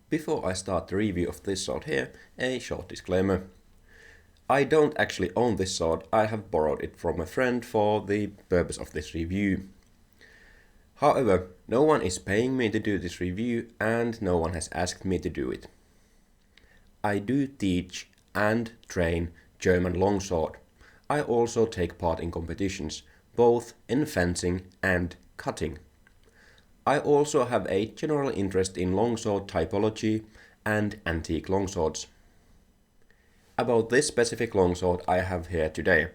Before I start the review of this sword here, a short disclaimer. I don't actually own this sword, I have borrowed it from a friend for the purpose of this review. However, no one is paying me to do this review and no one has asked me to do it. I do teach and train German longsword. I also take part in competitions, both in fencing and cutting. I also have a general interest in longsword typology and antique longswords. About this specific longsword I have here today.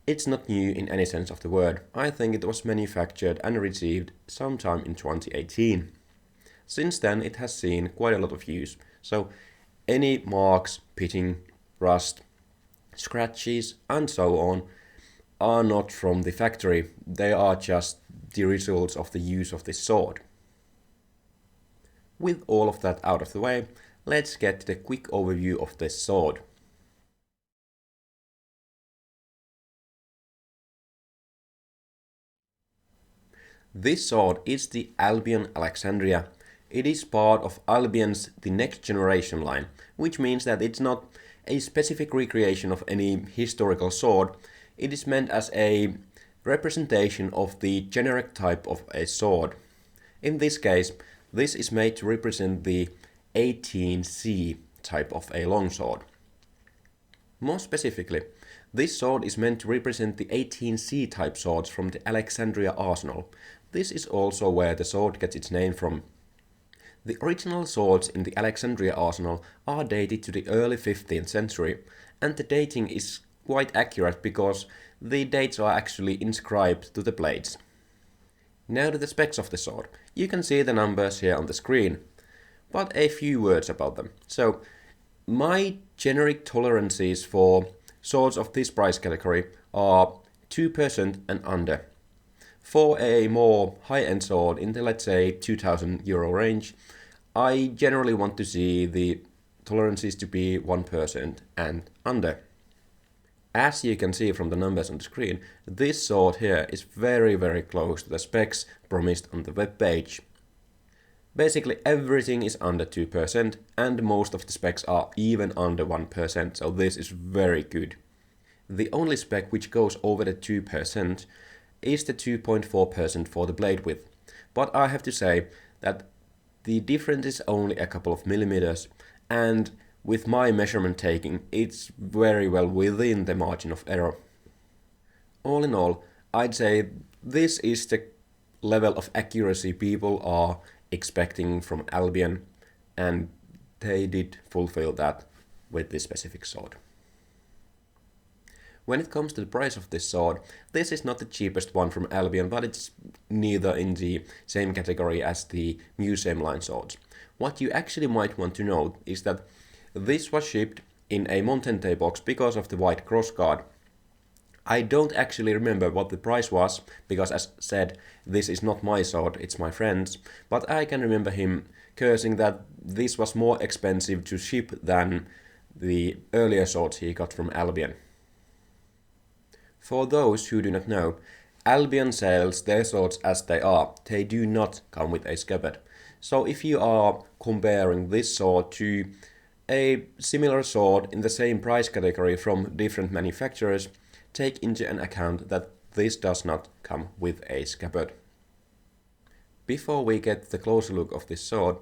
It's not new in any sense of the word. I think it was manufactured and received sometime in 2018. Since then it has seen quite a lot of use, so any marks, pitting, rust, scratches and so on are not from the factory, they are just the results of the use of this sword. With all of that out of the way, let's get the quick overview of this sword. This sword is the Albion Alexandria. It is part of Albion's The Next Generation line, which means that it's not a specific recreation of any historical sword, it is meant as a representation of the generic type of a sword. In this case, this is made to represent the 18C type of a longsword. More specifically, this sword is meant to represent the 18C type swords from the Alexandria arsenal. This is also where the sword gets its name from. The original swords in the Alexandria arsenal are dated to the early 15th century, and the dating is quite accurate because the dates are actually inscribed to the blades. Now to the specs of the sword. You can see the numbers here on the screen, but a few words about them. So, my generic tolerances for swords of this price category are 2% and under. For a more high-end sword in the, let's say, €2,000 range, I generally want to see the tolerances to be 1% and under. As you can see from the numbers on the screen, this sword here is very close to the specs promised on the web page. Basically everything is under 2% and most of the specs are even under 1%, so this is very good. The only spec which goes over the 2% is the 2.4% for the blade width, but I have to say that the difference is only a couple of millimeters, and with my measurement taking, it's very well within the margin of error. All in all, I'd say this is the level of accuracy people are expecting from Albion, and they did fulfill that with this specific sword. When it comes to the price of this sword, this is not the cheapest one from Albion, but it's neither in the same category as the museum line swords. What you actually might want to note is that this was shipped in a Montente box because of the white crossguard. I don't actually remember what the price was, because as said, this is not my sword, it's my friend's, but I can remember him cursing that this was more expensive to ship than the earlier swords he got from Albion. For those who do not know, Albion sells their swords as they are, they do not come with a scabbard. So if you are comparing this sword to a similar sword in the same price category from different manufacturers, take into an account that this does not come with a scabbard. Before we get the closer look of this sword,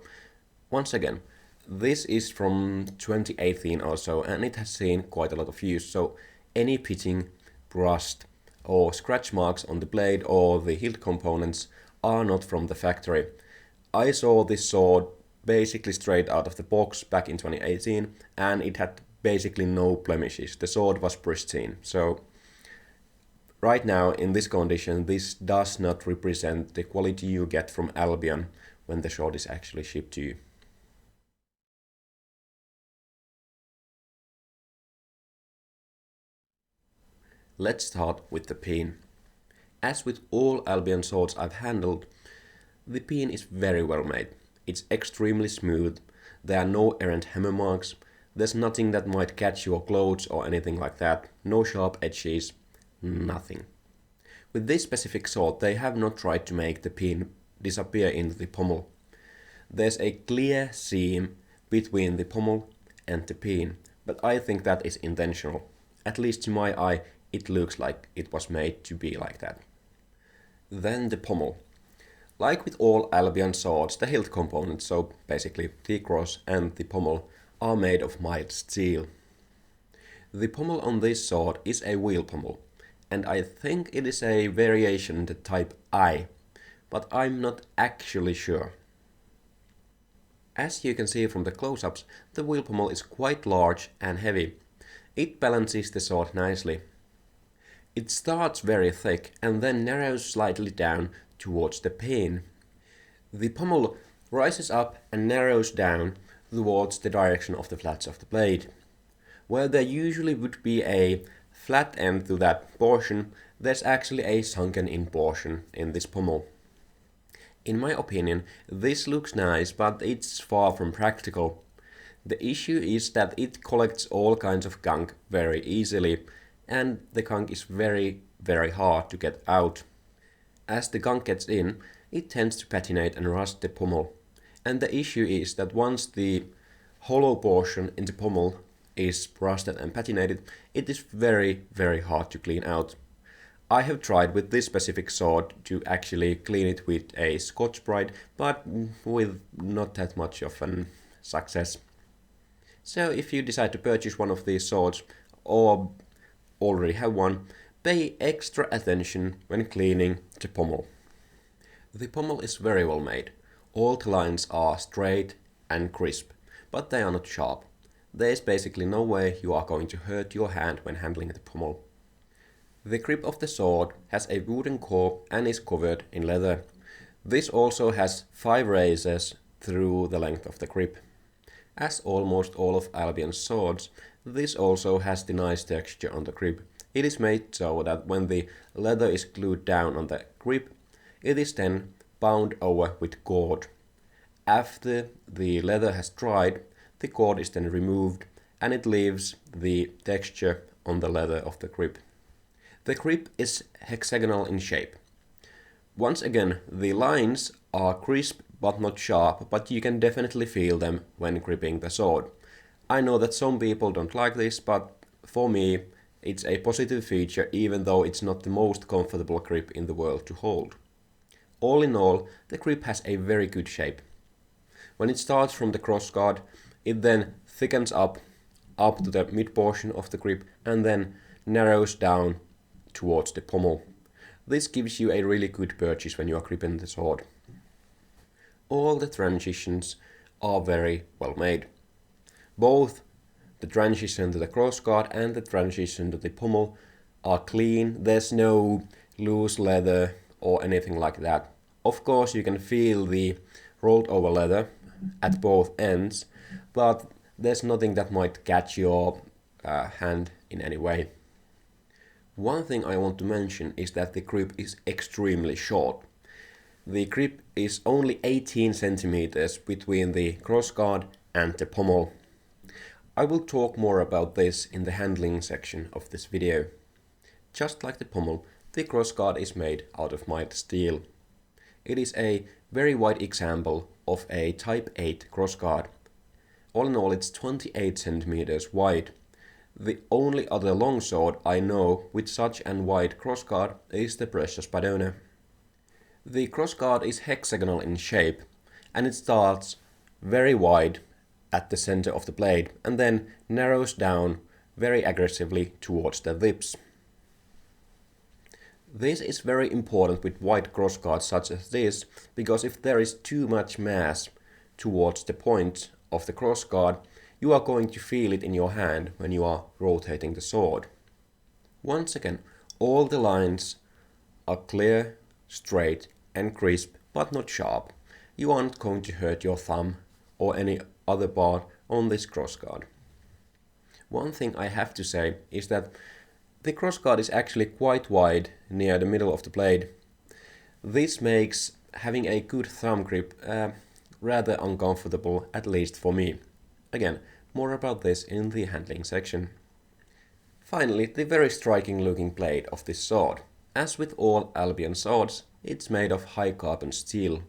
once again, this is from 2018 or so and it has seen quite a lot of use, so any pitting, rust or scratch marks on the blade or the hilt components are not from the factory. I saw this sword basically straight out of the box back in 2018 and it had basically no blemishes. The sword was pristine. So right now in this condition this does not represent the quality you get from Albion when the sword is actually shipped to you. Let's start with the pin. As with all Albion swords I've handled, the pin is very well made. It's extremely smooth, there are no errant hammer marks, there's nothing that might catch your clothes or anything like that, no sharp edges, nothing. With this specific sword they have not tried to make the pin disappear into the pommel. there's a clear seam between the pommel and the pin, but I think that is intentional. At least to my eye, it looks like it was made to be like that. Then the pommel. Like with all Albion swords, the hilt components, so basically the cross and the pommel, are made of mild steel. The pommel on this sword is a wheel pommel, and I think it is a variation the type I, but I'm not actually sure. As you can see from the close-ups, the wheel pommel is quite large and heavy. It balances the sword nicely. It starts very thick and then narrows slightly down towards the pin. The pommel rises up and narrows down towards the direction of the flats of the blade. Where there usually would be a flat end to that portion, there's actually a sunken in portion in this pommel. In my opinion, this looks nice, but it's far from practical. The issue is that it collects all kinds of gunk very easily, and the gunk is very hard to get out. As the gunk gets in, it tends to patinate and rust the pommel. And the issue is that once the hollow portion in the pommel is rusted and patinated, it is very hard to clean out. I have tried with this specific sword to actually clean it with a Scotch-Brite, but with not that much of an success. So if you decide to purchase one of these swords, or already have one, pay extra attention when cleaning the pommel. The pommel is very well made. All the lines are straight and crisp, but they are not sharp. There is basically no way you are going to hurt your hand when handling the pommel. The grip of the sword has a wooden core and is covered in leather. This also has 5 razors through the length of the grip. As almost all of Albion's swords, this also has the nice texture on the grip. It is made so that when the leather is glued down on the grip, it is then bound over with cord. After the leather has dried, the cord is then removed and it leaves the texture on the leather of the grip. The grip is hexagonal in shape. Once again, the lines are crisp but not sharp, but you can definitely feel them when gripping the sword. I know that some people don't like this, but for me it's a positive feature even though it's not the most comfortable grip in the world to hold. All in all, the grip has a very good shape. When it starts from the crossguard, it then thickens up to the mid portion of the grip and then narrows down towards the pommel. This gives you a really good purchase when you are gripping the sword. All the transitions are very well made. Both the transition to the crossguard and the transition to the pommel are clean. There's no loose leather or anything like that. Of course, you can feel the rolled over leather at both ends, but there's nothing that might catch your hand in any way. One thing I want to mention is that the grip is extremely short. The grip is only 18 centimeters between the crossguard and the pommel. I will talk more about this in the handling section of this video. Just like the pommel, the crossguard is made out of mild steel. It is a very wide example of a Type 8 crossguard. All in all, it's 28 centimeters wide. The only other longsword I know with such an wide crossguard is the Precious Padona. The crossguard is hexagonal in shape and it starts very wide at the center of the blade and then narrows down very aggressively towards the lips. This is very important with wide crossguards such as this, because if there is too much mass towards the point of the crossguard, you are going to feel it in your hand when you are rotating the sword. Once again, all the lines are clear, straight and crisp, but not sharp. You aren't going to hurt your thumb or any other part on this crossguard. One thing I have to say is that the crossguard is actually quite wide near the middle of the blade. This makes having a good thumb grip rather uncomfortable, at least for me. Again, more about this in the handling section. Finally, the very striking looking blade of this sword. As with all Albion swords, it's made of high carbon steel.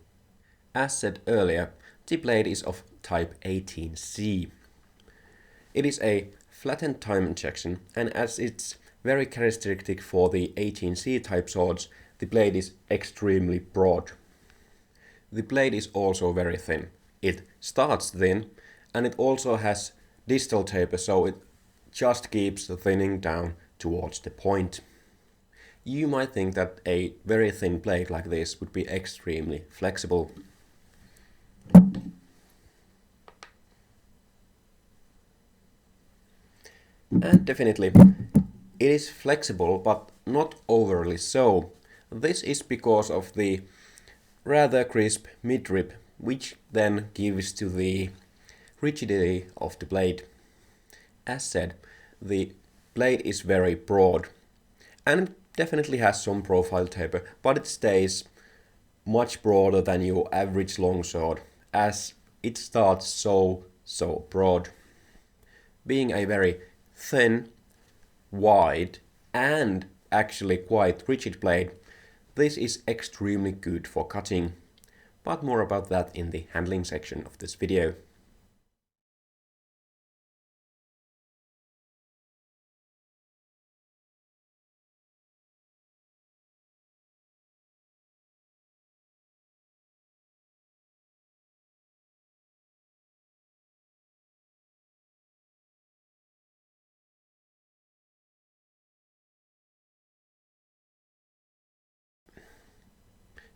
As said earlier, The blade is of type 18C. It is a flattened time injection, and as it's very characteristic for the 18C type swords, the blade is extremely broad. The blade is also very thin. It starts thin, and it also has distal taper, so it just keeps thinning down towards the point. You might think that a very thin blade like this would be extremely flexible. And definitely, it is flexible, but not overly so. This is because of the rather crisp midrib, which then gives to the rigidity of the blade. As said, the blade is very broad and definitely has some profile taper, but it stays much broader than your average longsword, as it starts so broad. Being a very thin, wide, and actually quite rigid blade, this is extremely good for cutting, but more about that in the handling section of this video.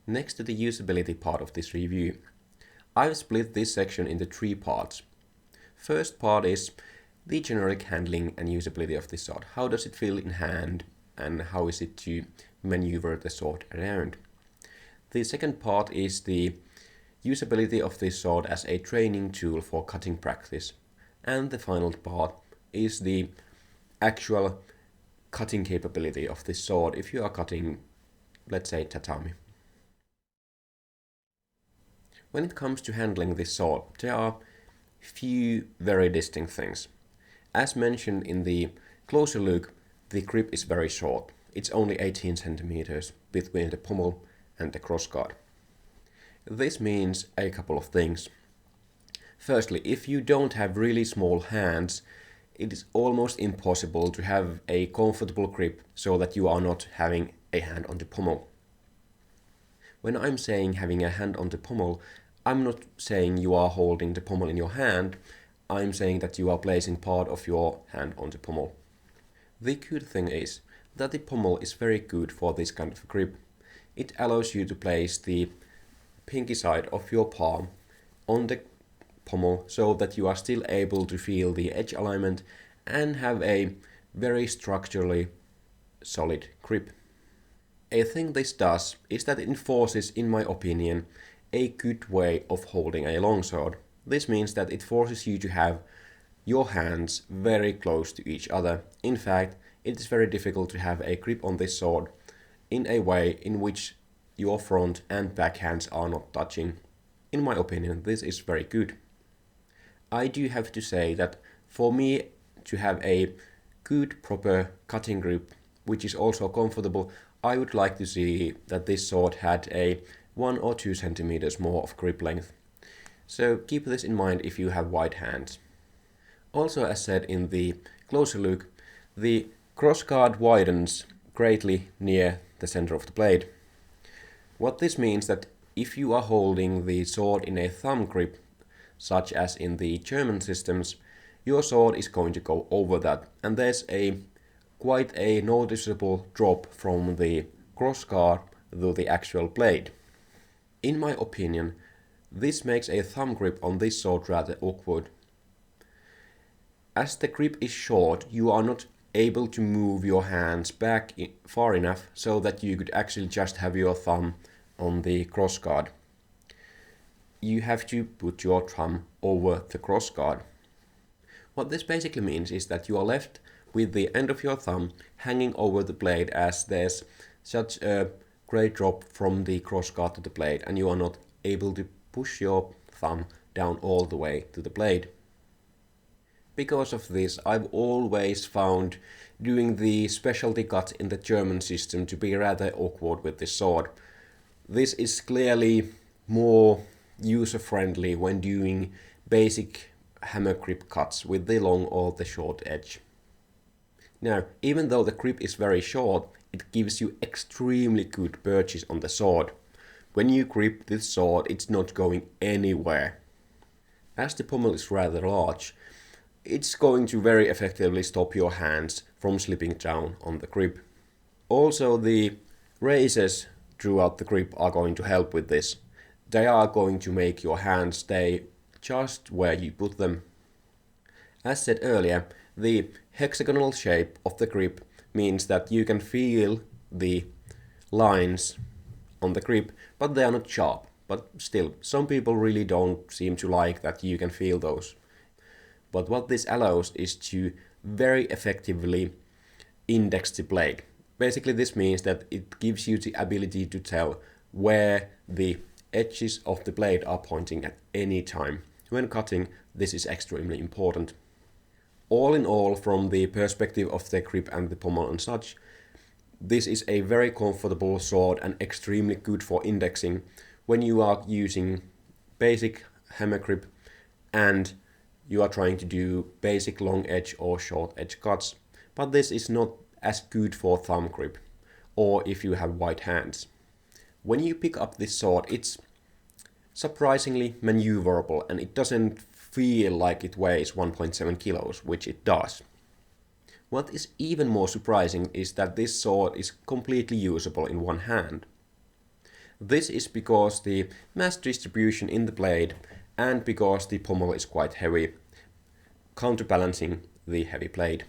Next to the usability part of this review, I've split this section into 3 parts. First part is the generic handling and usability of this sword. How does it feel in hand and how is it to maneuver the sword around? The second part is the usability of this sword as a training tool for cutting practice. And the final part is the actual cutting capability of this sword if you are cutting, let's say, tatami. When it comes to handling this sword, there are few very distinct things. As mentioned in the closer look, the grip is very short. It's only 18 centimeters between the pommel and the crossguard. This means a couple of things. Firstly, if you don't have really small hands, it is almost impossible to have a comfortable grip so that you are not having a hand on the pommel. When I'm saying having a hand on the pommel, I'm not saying you are holding the pommel in your hand, I'm saying that you are placing part of your hand on the pommel. The good thing is that the pommel is very good for this kind of grip. It allows you to place the pinky side of your palm on the pommel so that you are still able to feel the edge alignment and have a very structurally solid grip. A thing this does is that it enforces, in my opinion, a good way of holding a longsword. This means that it forces you to have your hands very close to each other. In fact, it is very difficult to have a grip on this sword in a way in which your front and back hands are not touching. In my opinion, this is very good. I do have to say that for me to have a good proper cutting grip, which is also comfortable, I would like to see that this sword had a 1 or 2 centimeters more of grip length. So keep this in mind if you have wide hands. Also, as said in the closer look, the crossguard widens greatly near the center of the blade. What this means that if you are holding the sword in a thumb grip, such as in the German systems, your sword is going to go over that, and there's quite a noticeable drop from the crossguard to the actual blade. In my opinion, this makes a thumb grip on this sword rather awkward. As the grip is short, you are not able to move your hands back far enough so that you could actually just have your thumb on the crossguard. You have to put your thumb over the crossguard. What this basically means is that you are left with the end of your thumb hanging over the blade as there's such a great drop from the crossguard to the blade and you are not able to push your thumb down all the way to the blade. Because of this, I've always found doing the specialty cut in the German system to be rather awkward with this sword. This is clearly more user-friendly when doing basic hammer grip cuts with the long or the short edge. Now, even though the grip is very short, it gives you extremely good purchase on the sword. When you grip this sword, it's not going anywhere. As the pommel is rather large, it's going to very effectively stop your hands from slipping down on the grip. Also, the races throughout the grip are going to help with this. They are going to make your hands stay just where you put them. As said earlier, the hexagonal shape of the grip means that you can feel the lines on the grip, but they are not sharp. But still, some people really don't seem to like that you can feel those. But what this allows is to very effectively index the blade. Basically, this means that it gives you the ability to tell where the edges of the blade are pointing at any time. When cutting, this is extremely important. All in all, from the perspective of the grip and the pommel and such, this is a very comfortable sword and extremely good for indexing when you are using basic hammer grip and you are trying to do basic long edge or short edge cuts. But this is not as good for thumb grip or if you have white hands. When you pick up this sword, it's surprisingly maneuverable and it doesn't feel like it weighs 1.7 kilos, which it does. What is even more surprising is that this sword is completely usable in one hand. This is because the mass distribution in the blade and because the pommel is quite heavy, counterbalancing the heavy blade.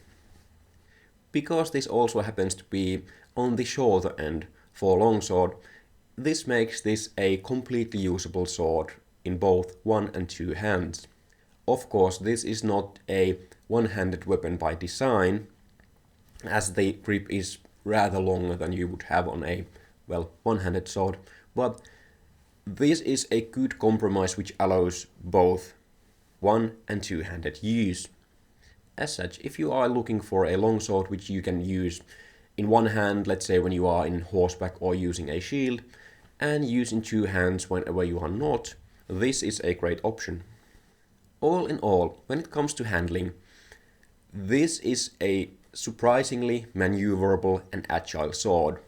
Because this also happens to be on the shorter end for longsword, this makes this a completely usable sword in both one and two hands. Of course, this is not a one-handed weapon by design, as the grip is rather longer than you would have on a, one-handed sword, but this is a good compromise which allows both one- and two-handed use. As such, if you are looking for a longsword which you can use in one hand, let's say when you are in horseback or using a shield, and use in two hands whenever you are not, this is a great option. All in all, when it comes to handling, this is a surprisingly maneuverable and agile sword.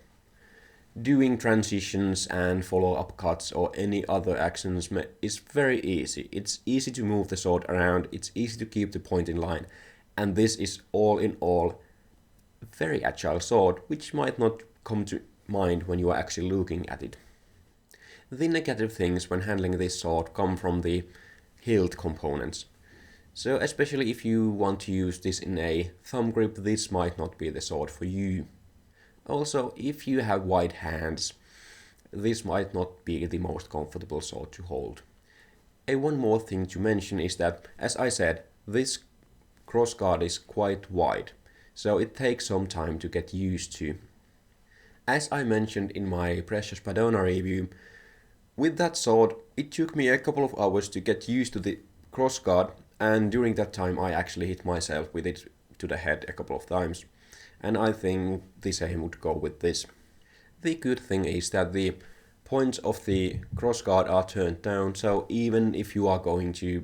Doing transitions and follow-up cuts or any other actions is very easy. It's easy to move the sword around, it's easy to keep the point in line, and this is all in all a very agile sword, which might not come to mind when you are actually looking at it. The negative things when handling this sword come from the hilt components. So especially if you want to use this in a thumb grip, this might not be the sword for you. Also, if you have wide hands, this might not be the most comfortable sword to hold. One more thing to mention is that, as I said, this crossguard is quite wide, so it takes some time to get used to. As I mentioned in my Precious Padona review, with that sword, it took me a couple of hours to get used to the crossguard, and during that time I actually hit myself with it to the head a couple of times, and I think the same would go with this. The good thing is that the points of the crossguard are turned down, so even if you are going to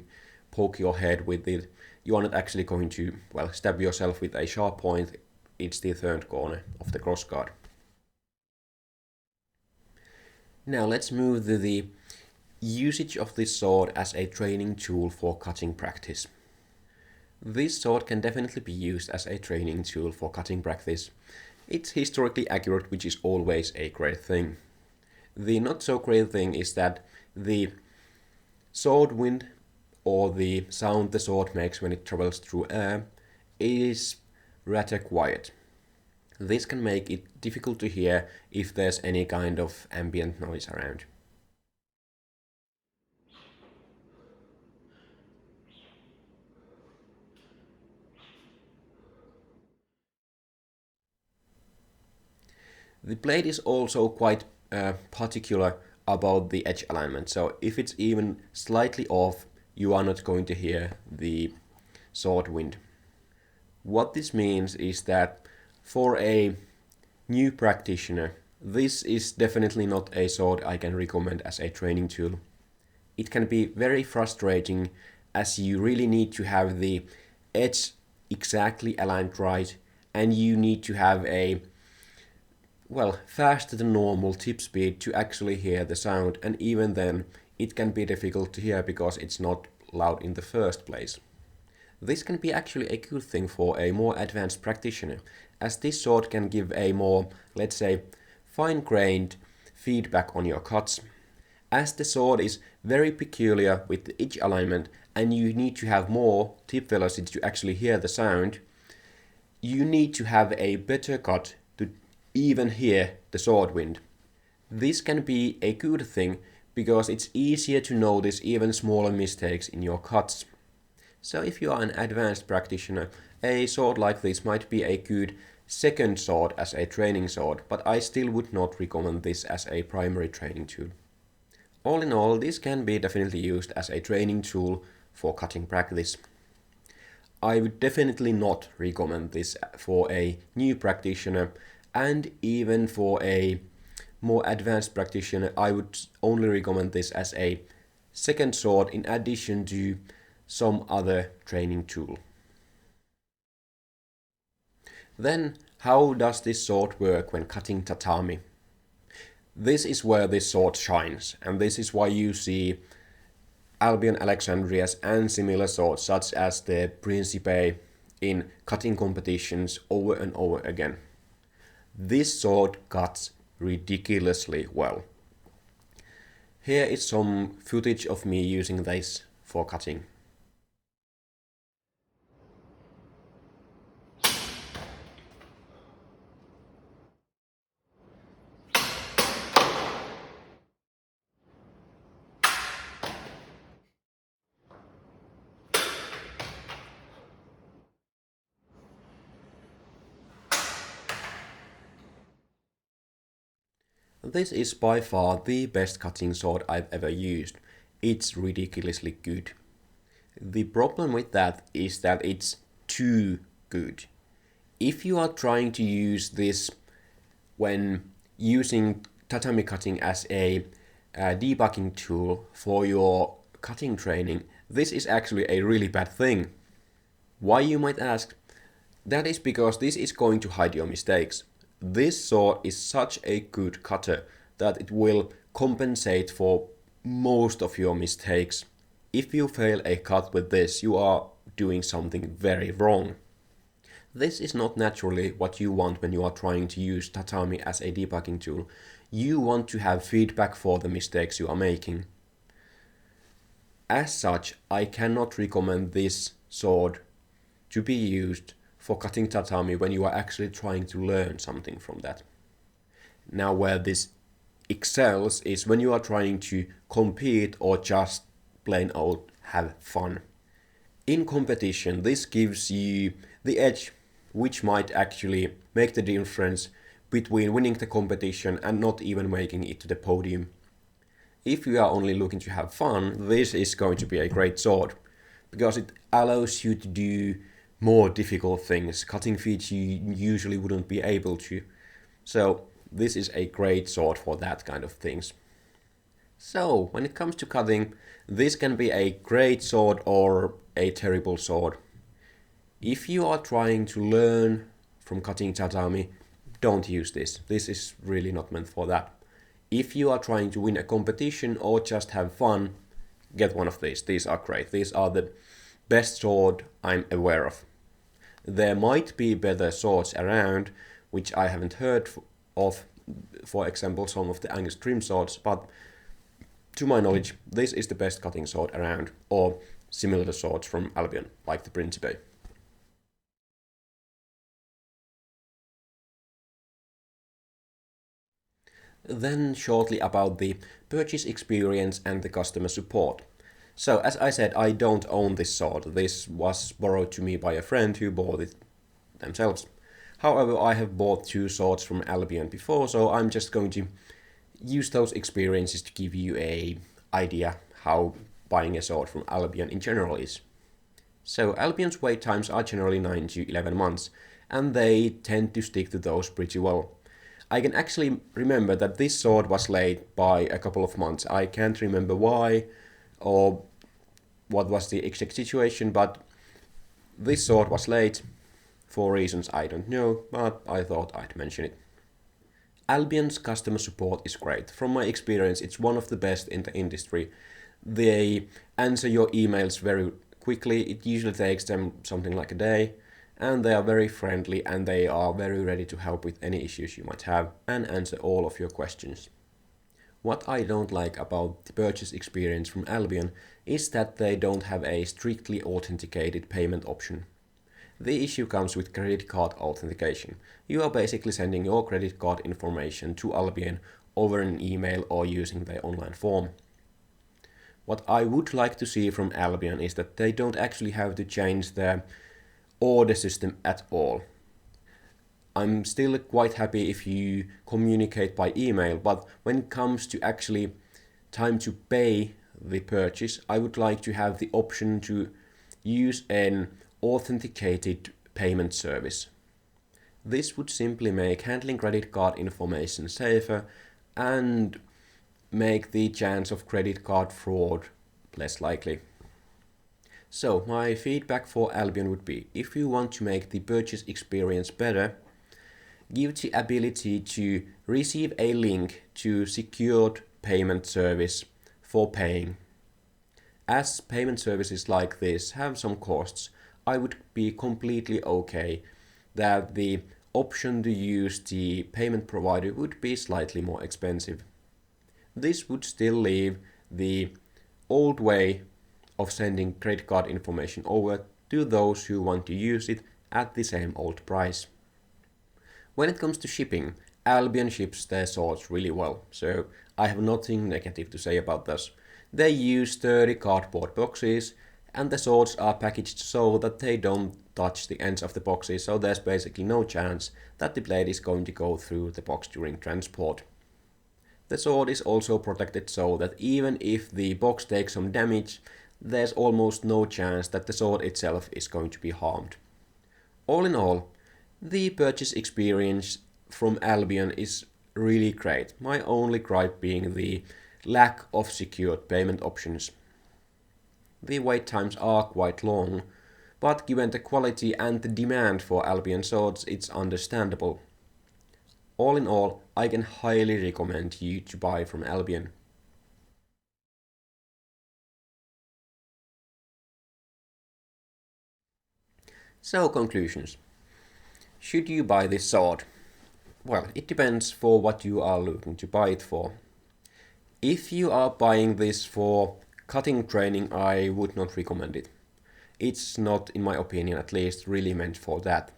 poke your head with it, you are not actually going to, stab yourself with a sharp point. It's the third corner of the crossguard. Now let's move to the usage of this sword as a training tool for cutting practice. This sword can definitely be used as a training tool for cutting practice. It's historically accurate, which is always a great thing. The not so great thing is that the sword wind, or the sound the sword makes when it travels through air, is rather quiet. This can make it difficult to hear if there's any kind of ambient noise around. The blade is also quite particular about the edge alignment, so if it's even slightly off, you are not going to hear the sword wind. What this means is that for a new practitioner, this is definitely not a sword I can recommend as a training tool. it can be very frustrating as you really need to have the edge exactly aligned right, and you need to have a faster than normal tip speed to actually hear the sound, and even then it can be difficult to hear because it's not loud in the first place. This can be actually a good thing for a more advanced practitioner, as this sword can give a more, let's say, fine-grained feedback on your cuts. As the sword is very peculiar with the edge alignment and you need to have more tip velocity to actually hear the sound, you need to have a better cut to even hear the sword wind. This can be a good thing because it's easier to notice even smaller mistakes in your cuts. So if you are an advanced practitioner, a sword like this might be a good second sword as a training sword, but I still would not recommend this as a primary training tool. All in all, this can be definitely used as a training tool for cutting practice. I would definitely not recommend this for a new practitioner, and even for a more advanced practitioner, I would only recommend this as a second sword in addition to some other training tool. Then, how does this sword work when cutting tatami? This is where this sword shines, and this is why you see Albion Alexandrias and similar swords such as the Principe in cutting competitions over and over again. This sword cuts ridiculously well. Here is some footage of me using this for cutting. This is by far the best cutting sword I've ever used. It's ridiculously good. The problem with that is that it's too good. If you are trying to use this when using tatami cutting as a debugging tool for your cutting training, this is actually a really bad thing. Why, you might ask? That is because this is going to hide your mistakes. This sword is such a good cutter that it will compensate for most of your mistakes. If you fail a cut with this, you are doing something very wrong. This is not naturally what you want when you are trying to use tatami as a debugging tool. You want to have feedback for the mistakes you are making. As such, I cannot recommend this sword to be used for cutting tatami when you are actually trying to learn something from that. Now, where this excels is when you are trying to compete or just plain old have fun. In competition, this gives you the edge, which might actually make the difference between winning the competition and not even making it to the podium. If you are only looking to have fun, this is going to be a great sword, because it allows you to do more difficult things, cutting feats you usually wouldn't be able to. So this is a great sword for that kind of things. So when it comes to cutting, this can be a great sword or a terrible sword. If you are trying to learn from cutting tatami, don't use this. This is really not meant for that. If you are trying to win a competition or just have fun, get one of these. These are great. These are the best sword I'm aware of. There might be better swords around, which I haven't heard of, for example, some of the Angus Grim swords, but to my knowledge, this is the best cutting sword around, or similar swords from Albion, like the Principe. Then shortly about the purchase experience and the customer support. So as I said, I don't own this sword. This was borrowed to me by a friend who bought it themselves. However, I have bought two swords from Albion before, so I'm just going to use those experiences to give you a idea how buying a sword from Albion in general is. So Albion's wait times are generally 9 to 11 months, and they tend to stick to those pretty well. I can actually remember that this sword was late by a couple of months. I can't remember why, or what was the exact situation, but this sword was late for reasons I don't know, but I thought I'd mention it. Albion's customer support is great. From my experience, it's one of the best in the industry. They answer your emails very quickly. It usually takes them something like a day, and they are very friendly and they are very ready to help with any issues you might have and answer all of your questions. What I don't like about the purchase experience from Albion is that they don't have a strictly authenticated payment option. The issue comes with credit card authentication. You are basically sending your credit card information to Albion over an email or using their online form. What I would like to see from Albion is that they don't actually have to change their order system at all. I'm still quite happy if you communicate by email, but when it comes to actually time to pay the purchase, I would like to have the option to use an authenticated payment service. This would simply make handling credit card information safer and make the chance of credit card fraud less likely. So my feedback for Albion would be, if you want to make the purchase experience better, give the ability to receive a link to secured payment service for paying. As payment services like this have some costs, I would be completely okay that the option to use the payment provider would be slightly more expensive. This would still leave the old way of sending credit card information over to those who want to use it at the same old price. When it comes to shipping, Albion ships their swords really well, so I have nothing negative to say about this. They use sturdy cardboard boxes, and the swords are packaged so that they don't touch the ends of the boxes, so there's basically no chance that the blade is going to go through the box during transport. The sword is also protected so that even if the box takes some damage, there's almost no chance that the sword itself is going to be harmed. All in all, the purchase experience from Albion is really great, my only gripe being the lack of secured payment options. The wait times are quite long, but given the quality and the demand for Albion swords, it's understandable. All in all, I can highly recommend you to buy from Albion. So, conclusions. Should you buy this sword? Well, it depends for what you are looking to buy it for. If you are buying this for cutting training, I would not recommend it. It's not, in my opinion at least, really meant for that.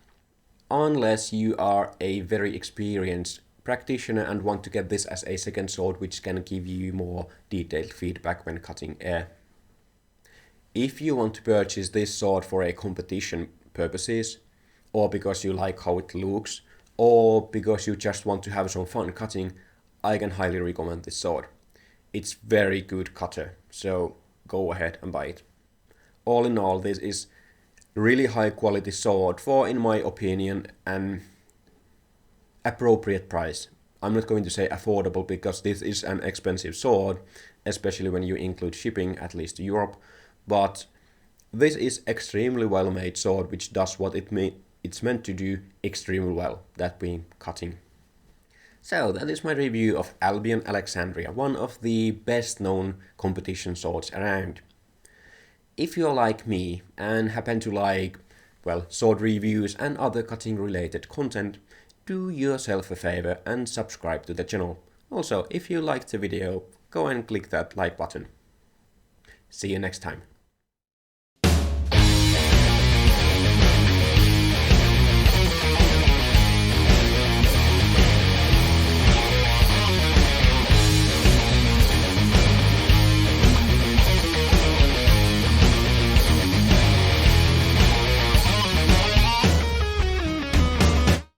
Unless you are a very experienced practitioner and want to get this as a second sword which can give you more detailed feedback when cutting air. If you want to purchase this sword for a competition purposes, or because you like how it looks, or because you just want to have some fun cutting, I can highly recommend this sword. It's very good cutter, so go ahead and buy it. All in all, this is really high quality sword for, in my opinion, an appropriate price. I'm not going to say affordable because this is an expensive sword, especially when you include shipping, at least to Europe, but this is extremely well made sword which does what it's meant to do extremely well, that being cutting. So that is my review of Albion Alexandria, one of the best known competition swords around. If you're like me and happen to like, well, sword reviews and other cutting related content, do yourself a favor and subscribe to the channel. Also, if you liked the video, go and click that like button. See you next time.